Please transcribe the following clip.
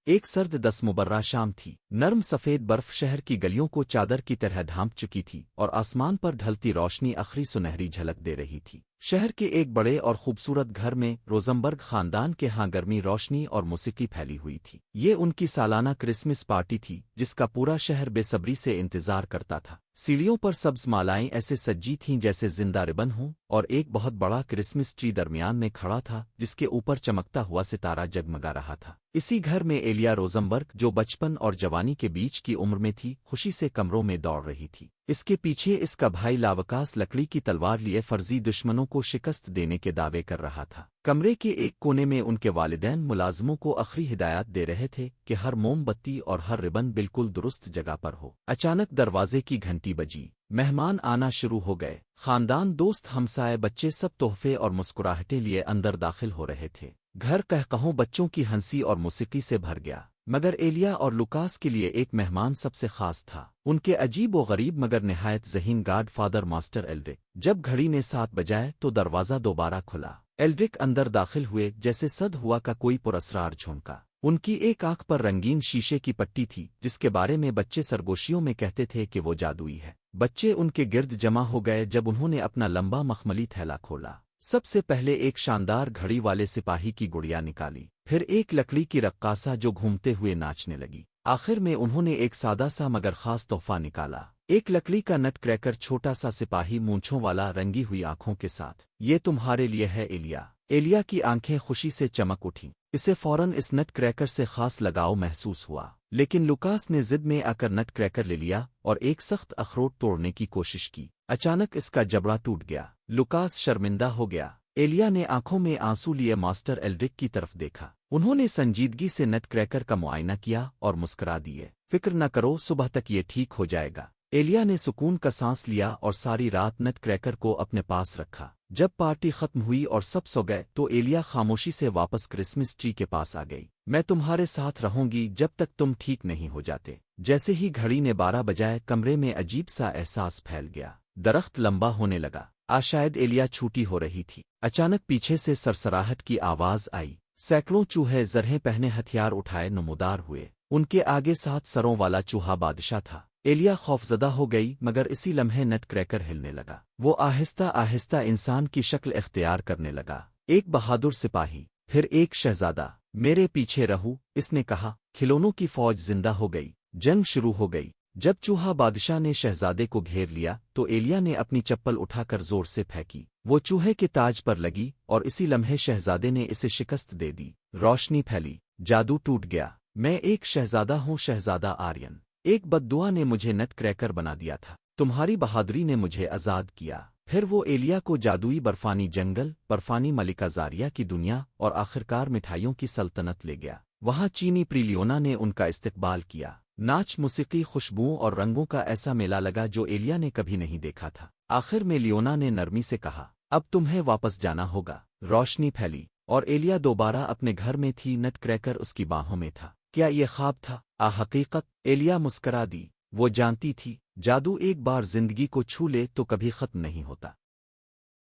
ایک سرد دس مبرہ شام تھی، نرم سفید برف شہر کی گلیوں کو چادر کی طرح ڈھانپ چکی تھی اور آسمان پر ڈھلتی روشنی آخری سنہری جھلک دے رہی تھی۔ شہر کے ایک بڑے اور خوبصورت گھر میں روزمبرگ خاندان کے ہاں گرمی روشنی اور موسیقی پھیلی ہوئی تھی۔ یہ ان کی سالانہ کرسمس پارٹی تھی جس کا پورا شہر بے صبری سے انتظار کرتا تھا۔ سیڑھیوں پر سبز مالائیں ایسے سجی تھیں جیسے زندہ ربن ہوں، اور ایک بہت بڑا کرسمس ٹری درمیان میں کھڑا تھا جس کے اوپر چمکتا ہوا ستارہ جگمگا رہا تھا۔ اسی گھر میں ایلیا روزمبرگ، جو بچپن اور جوانی کے بیچ کی عمر میں تھی، خوشی سے کمروں میں دوڑ رہی تھی۔ اس کے پیچھے اس کا بھائی لاوکاس لکڑی کی تلوار لیے فرضی دشمنوں کو شکست دینے کے دعوے کر رہا تھا۔ کمرے کے ایک کونے میں ان کے والدین ملازموں کو آخری ہدایات دے رہے تھے کہ ہر موم بتی اور ہر ربن بالکل درست جگہ پر ہو۔ اچانک دروازے کی گھنٹی بجی، مہمان آنا شروع ہو گئے۔ خاندان، دوست، ہمسائے، بچے سب تحفے اور مسکراہٹیں لیے اندر داخل ہو رہے تھے۔ گھر قہقہوں، بچوں کی ہنسی اور موسیقی سے بھر گیا، مگر ایلیا اور لوکاس کے لیے ایک مہمان سب سے خاص تھا، ان کے عجیب و غریب مگر نہایت ذہین گاڈ فادر ماسٹر ایلڈرک۔ جب گھڑی نے 7 بجائے تو دروازہ دوبارہ کھلا۔ ایلڈرک اندر داخل ہوئے جیسے صد ہوا کا کوئی پراسرار جھونکا۔ ان کی ایک آنکھ پر رنگین شیشے کی پٹی تھی جس کے بارے میں بچے سرگوشیوں میں کہتے تھے کہ وہ جادوئی ہے۔ بچے ان کے گرد جمع ہو گئے جب انہوں نے اپنا لمبا مخملی تھیلا کھولا۔ سب سے پہلے ایک شاندار گھڑی والے سپاہی کی گڑیا نکالی، پھر ایک لکڑی کی رقاصہ جو گھومتے ہوئے ناچنے لگی۔ آخر میں انہوں نے ایک سادہ سا مگر خاص تحفہ نکالا، ایک لکڑی کا نٹ کریکر، چھوٹا سا سپاہی مونچھوں والا رنگی ہوئی آنکھوں کے ساتھ۔ یہ تمہارے لیے ہے ایلیا۔ ایلیا کی آنکھیں خوشی سے چمک اٹھیں، اسے فوراً اس نٹ کریکر سے خاص لگاؤ محسوس ہوا، لیکن لوکاس نے ضد میں آ کر نٹ کریکر لے لیا اور ایک سخت اخروٹ توڑنے کی کوشش کی۔ اچانک اس کا جبڑا ٹوٹ گیا، لوکاس شرمندہ ہو گیا۔ ایلیا نے آنکھوں میں آنسو لیے ماسٹر ایلڈرک کی طرف دیکھا، انہوں نے سنجیدگی سے نٹ کریکر کا معائنہ کیا اور مسکرا دیے۔ فکر نہ کرو، صبح تک یہ ٹھیک ہو جائے گا۔ ایلیا نے سکون کا سانس لیا اور ساری رات نٹ کریکر کو اپنے پاس رکھا۔ جب پارٹی ختم ہوئی اور سب سو گئے تو ایلیا خاموشی سے واپس کرسمس ٹری کے پاس آ گئی۔ میں تمہارے ساتھ رہوں گی جب تک تم ٹھیک نہیں ہو جاتے۔ جیسے ہی گھڑی نے 12 بجائے، کمرے میں عجیب سا احساس پھیل گیا، درخت لمبا ہونے لگا۔ شاید ایلیا چھوٹی ہو رہی تھی۔ اچانک پیچھے سے سرسراہٹ کی آواز آئی، سینکڑوں چوہے زرہیں پہنے ہتھیار اٹھائے نمودار ہوئے۔ ان کے آگے 7 سروں والا چوہا بادشاہ تھا۔ ایلیا خوفزدہ ہو گئی، مگر اسی لمحے نٹ کریکر ہلنے لگا، وہ آہستہ آہستہ انسان کی شکل اختیار کرنے لگا، ایک بہادر سپاہی، پھر ایک شہزادہ۔ میرے پیچھے رہو، اس نے کہا۔ کھلونوں کی فوج زندہ ہو گئی، جنگ شروع ہو گئی۔ جب چوہا بادشاہ نے شہزادے کو گھیر لیا تو ایلیا نے اپنی چپل اٹھا کر زور سے پھینکی، وہ چوہے کے تاج پر لگی اور اسی لمحے شہزادے نے اسے شکست دے دی۔ روشنی پھیلی، جادو ٹوٹ گیا۔ میں ایک شہزادہ ہوں، شہزادہ آرین۔ ایک بد دعا نے مجھے نٹ کریکر بنا دیا تھا، تمہاری بہادری نے مجھے آزاد کیا۔ پھر وہ ایلیا کو جادوئی برفانی جنگل، برفانی ملکہ زاریہ کی دنیا اور آخرکار مٹھائیوں کی سلطنت لے گیا۔ وہاں چینی پریلیونا نے ان کا استقبال کیا، ناچ، موسیقی، خوشبوؤں اور رنگوں کا ایسا میلہ لگا جو ایلیا نے کبھی نہیں دیکھا تھا۔ آخر میں لیونا نے نرمی سے کہا، اب تمہیں واپس جانا ہوگا۔ روشنی پھیلی اور ایلیا دوبارہ اپنے گھر میں تھی، نٹ کریکر اس کی باہوں میں تھا۔ کیا یہ خواب تھا؟ حقیقت؟ ایلیا مسکرا دی، وہ جانتی تھی جادو ایک بار زندگی کو چھو لے تو کبھی ختم نہیں ہوتا۔